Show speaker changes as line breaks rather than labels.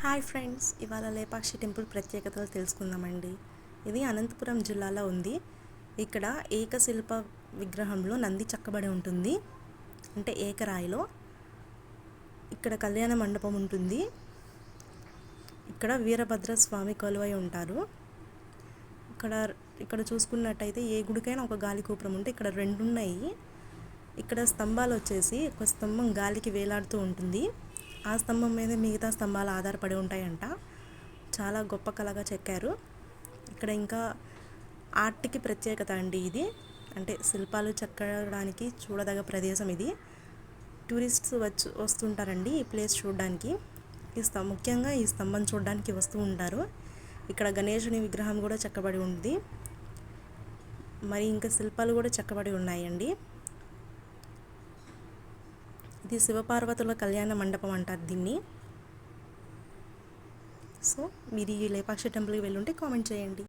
Hi friends, ఇవాళ Lepakshi temple ప్రత్యేకతలు తెలుసుకుందామండి. ఇది అనంతపురం జిల్లాలో ఉంది. ఇక్కడ ఏకశిల్ప విగ్రహంలో నంది చెక్కబడి ఉంటుంది, అంటే ఏకరాయిలో. ఇక్కడ కళ్యాణ మండపం ఉంటుంది. ఇక్కడ వీరభద్ర స్వామి కొలువై ఉంటారు. ఇక్కడ ఇక్కడ చూసుకున్నట్టయితే ఏ గుడికైనా ఒక గాలి గోపురం ఉంటే ఇక్కడ రెండు ఉన్నాయి. ఇక్కడ స్తంభాలు వచ్చేసి ఒక స్తంభం గాలికి వేలాడుతూ ఉంటుంది. ఆ స్తంభం మీద మిగతా స్తంభాలు ఆధారపడి ఉంటాయంట. చాలా గొప్ప కళగా చెక్కారు. ఇక్కడ ఇంకా ఆర్ట్కి ప్రత్యేకత అండి ఇది. అంటే శిల్పాలు చెక్కడానికి చూడదగ్గ ప్రదేశం ఇది. టూరిస్ట్స్ వస్తుంటారండి ఈ ప్లేస్ చూడడానికి. ముఖ్యంగా ఈ స్తంభం చూడడానికి వస్తూ ఉంటారు. ఇక్కడ గణేశుని విగ్రహం కూడా చెక్కబడి ఉంది. మరి ఇంకా శిల్పాలు కూడా చెక్కబడి ఉన్నాయండి. ఇది శివపార్వతుల కళ్యాణ మండపం అంటారు దీన్ని. సో మీరు ఈ లేపాక్షి టెంపుల్కి వెళ్ళుంటే కామెంట్ చేయండి.